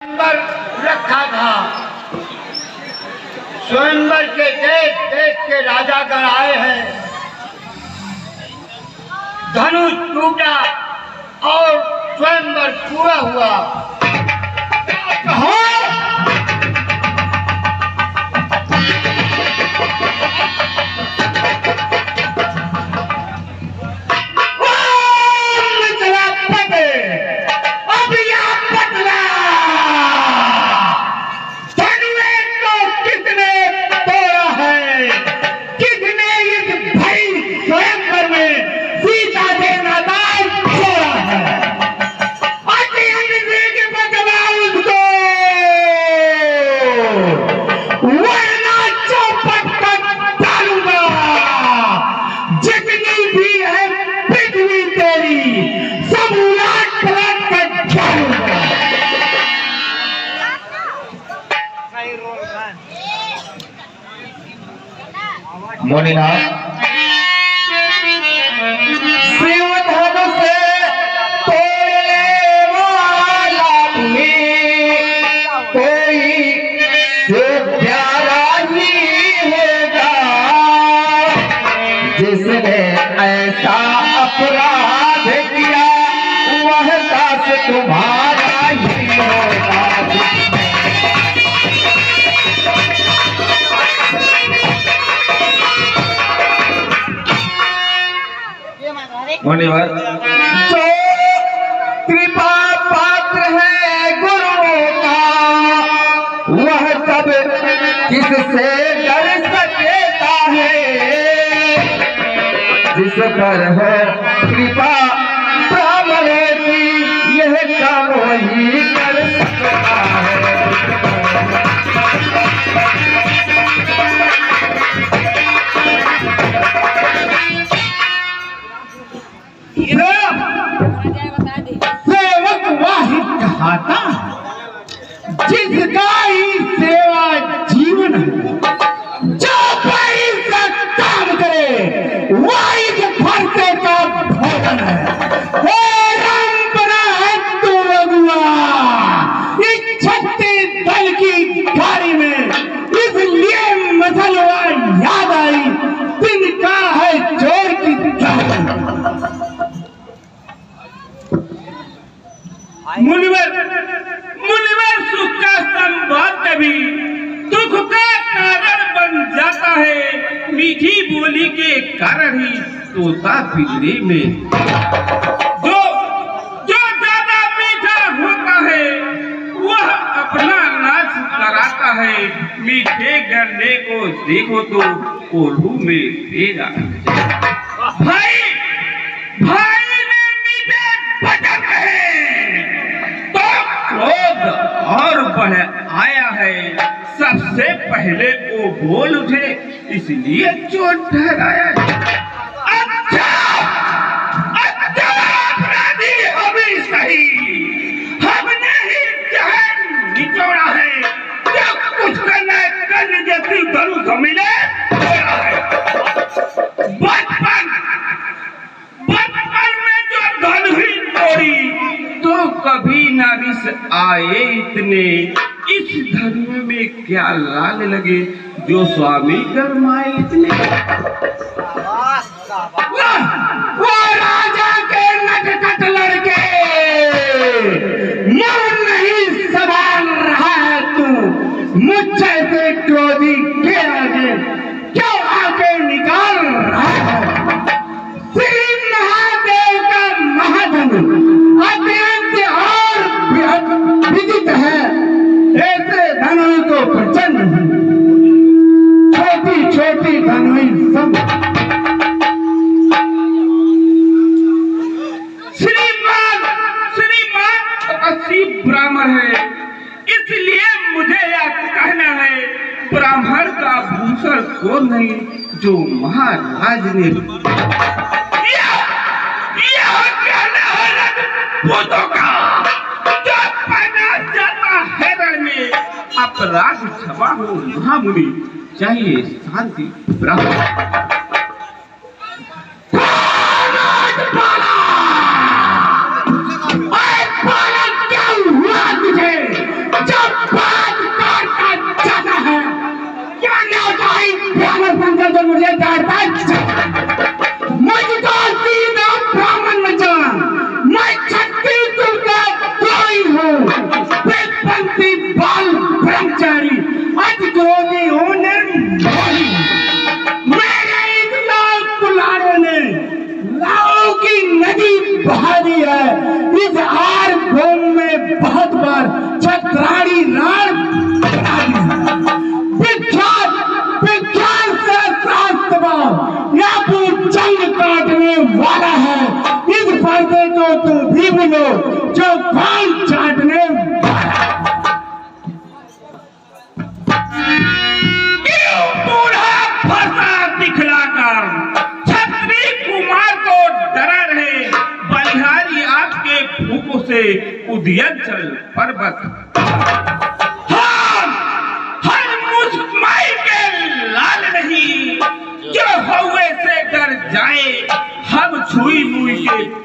स्वयंवर रखा था। स्वयंवर के देश देश के राजागण आए हैं। धनुष टूटा और स्वयंवर पूरा हुआ। मोनीनाथ शिवधन से तोड़ने वाला भी कोई से प्यारा ही होगा। जिसने ऐसा अपराध किया वह दास तुम्हारा ही होगा। मुनिवर जो कृपा पात्र है गुरुओं का वह सब किससे डर सकता है। जिस पर है कृपा ब्राह्मणों की यह काम वही कर सकता है। सेवक वाहिद कहता जिसका ही सेवा जीवन है। जो पैसा काम करे वाहिद फरसे का भोजन है। परंपरा है तू रघुआ इस छत्तीस दल की गाड़ी में इसलिए मसलवा याद आई तिनका है चोर की मुनिवर सुख का संवाद कभी दुख का कारण बन जाता है। मीठी बोली के कारण ही तोता पिंजरे में जो ज्यादा मीठा होता है वह अपना नाच कराता है। मीठे गन्ने को देखो तो कोल्हू में तेरा भाई और बढ़ आया है। सबसे पहले वो बोल उठे इसलिए चोट ठहराया। अच्छा अपराधी हमें सही हमने ही जहन निचोड़ा है। जब कुछ करना करने जैसी धनुष मिले बचपन में जो धन ही तोड़ी तो कभी ना रिस आए इतने। इस धर्म में क्या लाल लगे जो स्वामी गरमाए इतने। वो राजा के नटखट लड़के मन नहीं संभाल रहा है। तू मुझसे से क्रोधी के आगे क्यों आके निकाल रहा है। श्री महादेव का महाधन अत्यंत और विदित है। ऐसे धनुष को प्रचंड छोटी छोटी धनुष सब श्रीमान असी ब्राह्मण है इसलिए मुझे यह कहना है ब्राह्मण का भूषण कौन नहीं जो महाराज ने अपराध क्षमा हो महामुनि चाहिए शांति ब्राह्मण। क्या हुआ तुझे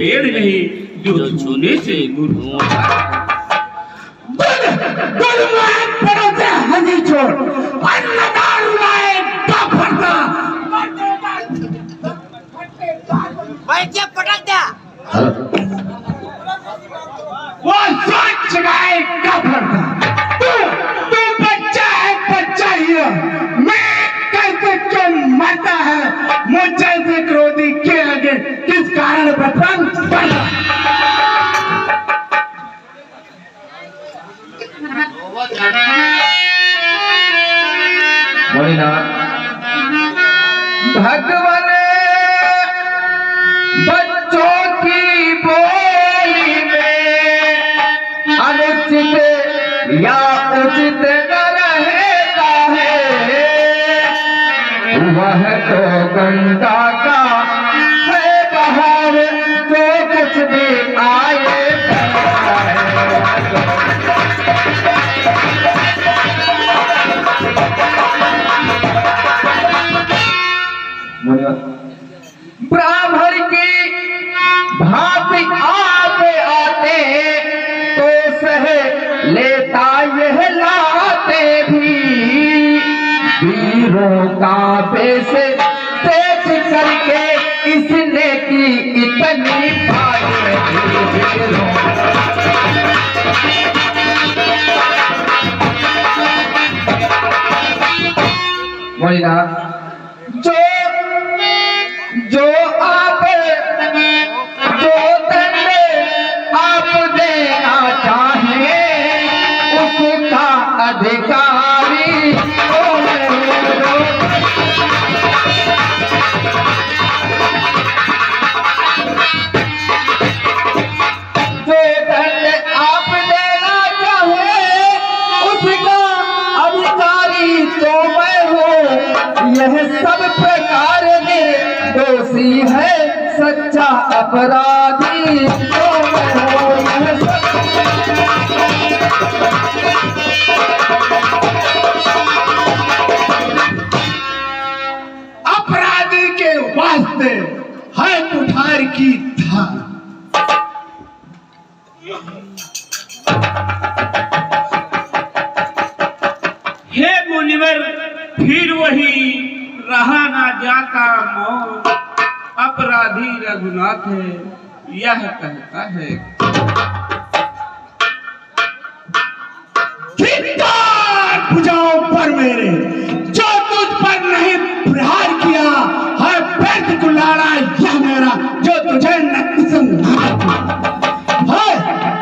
पेड़ नहीं जो छूने से मुरझा हजी छोड़ अन्नदान लाए काफरता बैठे पटक दिया वो सोच गए काफरता तू बच्चा है बच्चा ही है। मैं कैसे क्यों मरता है मुझे से क्रोधी के आगे किस कारण बचपन पड़ा भगवान बच्चों की बोली में अनुचित या उचित न रहता है वह तो गंगा का है बाहर जो कुछ भी आए ब्राह्मण की भांति आप आते तो सह लेता यह लाते भी वीरों का बेस तेज करके इसने की इतनी जो आप जो दंड आप देना चाहें उसका अधिकारी जो दंड आप देना चाहें उसका अधिकारी तो मैं हूँ यह सब प्रकार दोषी है सच्चा अपराधी तो अपराधी के वास्ते है कुठार की धार हे मुनिवर फिर वही रहा ना जाता मौत अपराधी रघुनाथ है यह कहता है बुझाओ पर मेरे जो तुझ पर नहीं प्रहार किया है व्यर्थ कुलाड़ा यह मेरा जो तुझे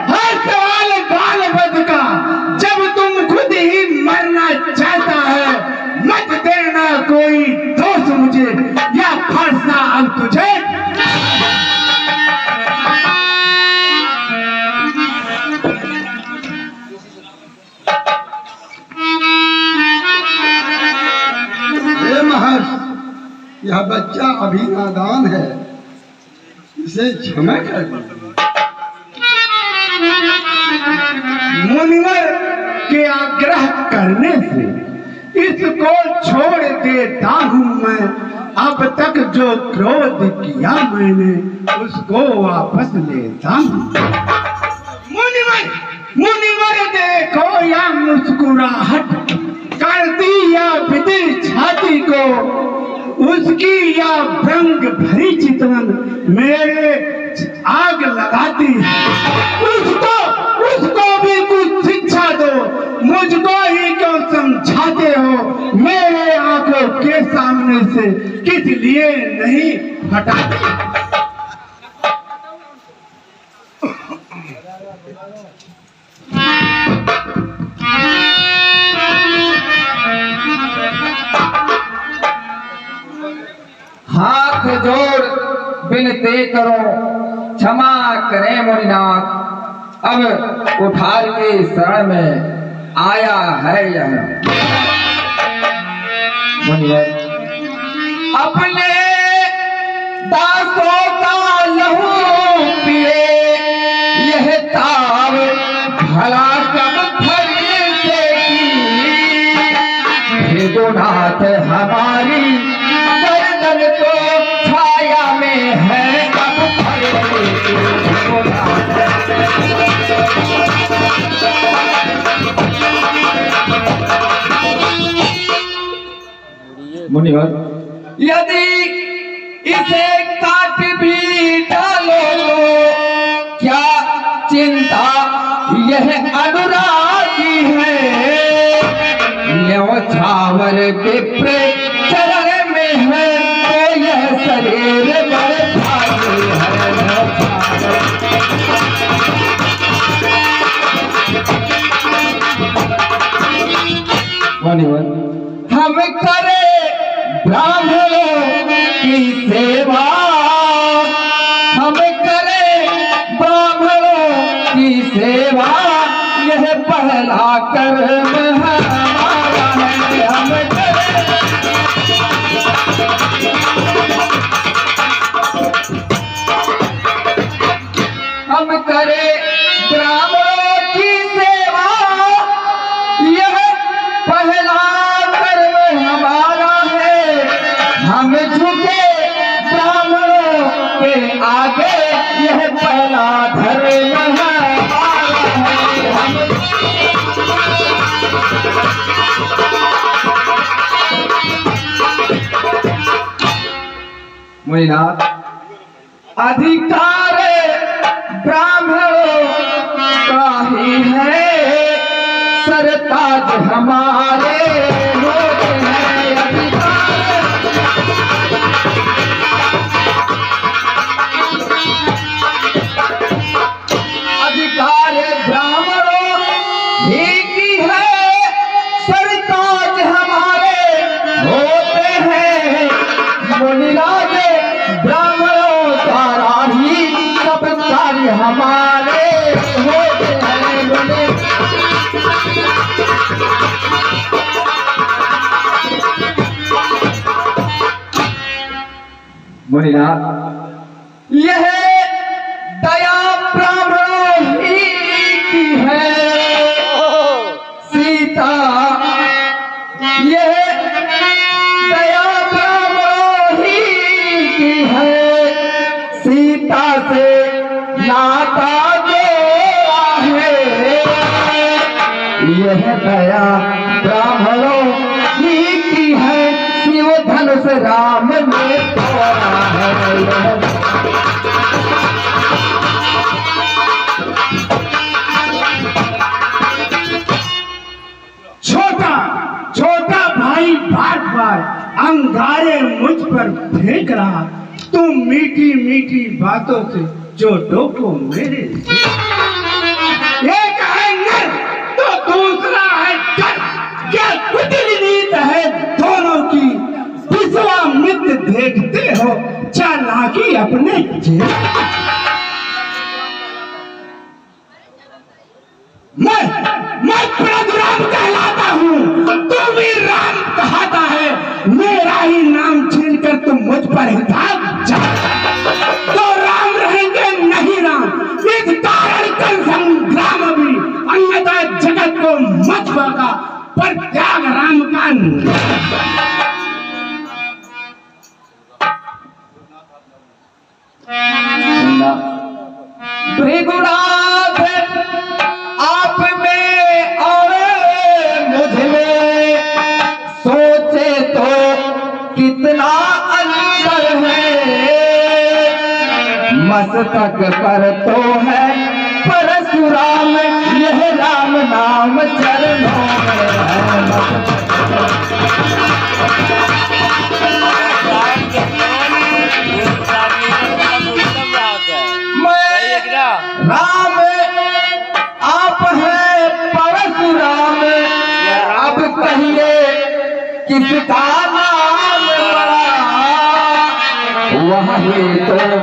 है सवाल बाल बद का जब तुम खुद ही मरना चाहता है मत देना कोई दोष मुझे या फांसना अब तुझे यह बच्चा अभी नादान है इसे क्षमा कर दीजिए। मुनिवर के आग्रह करने से इसको छोड़ देता हूँ मैं अब तक जो क्रोध किया मैंने उसको वापस लेता हूँ। मुनिवर देखो या मुस्कुराहट कर दी या विदिर छाती को उसकी या भ्रंग भरी चितवन मेरे आग लगाती उसको भी कुछ शिक्षा दो मुझको ही क्यों समझाते हो मेरे आंखों के सामने से किस लिए नहीं हटाते। हाथ जोड़ विनती करो क्षमा करें मुनिनाथ अब कुठार के शरण में आया है यह मुनिवर अपने दासों का लहू पिए यह ताव भला कब फरी से की गुनाथ हमारी गर्दन को छाया में है अब फरी मुनिवर, यदि इसे काट भी डालो तो क्या चिंता यह अनुरागी है। न्योछावर विप्र चरण में है तो यह शरीर बड़ भारी है। हम करे ब्राह्मणों की सेवा, हम करे ब्राह्मणों की सेवा, यह पहला कर्म हमारा है। हम करे ब्राह्मणों की सेवा, यह पहला कर्म हमारा है। हम झुके ब्राह्मणों के आगे, यह पहला धर्म हमारा है। मुनिनाथ, अधिकार ब्राह्मणों का ही है, सरताज हमारे होते हैं। अधिकार ब्राह्मणों ही की है, सरताज हमारे होते हैं। मुनिराज ब्राह्मणों द्वारा ही सब कार्य हमारे होते हैं। मुनिनाथ, यह दया ब्राह्मणों ही की है। सीता, यह दया ब्राह्मणों ही की है। सीता से नाता जोड़ा है, यह दया ब्राह्मणों ही की है। शिव धनुष राम ने तोड़ा है। छोटा छोटा भाई बार बार अंगारे मुझ पर फेंक रहा, तुम मीठी मीठी बातों से जो टोको मेरे। एक है नर तो दूसरा है कर, क्या कुटिल नीत है दोनों की। विश्वामित्र देखते हो चालाकी अपने मैं परशुराम कहलाता हूँ, तू भी राम कहता है। मेरा ही नाम छीनकर तुम मुझ पर ही भाग जाओ तो राम रहेंगे नहीं राम। इस कारण कर संग्राम भी, अन्यथा जगत को मत भगा पर त्याग राम का। भृगुनाथ, आप में और मुझ में सोचे तो कितना अंतर है। मस्तक पर तो है परशुराम, यह राम नाम चरणों में है। राम आप है परशुराम, अब कहिए किसका नाम बड़ा, वही तो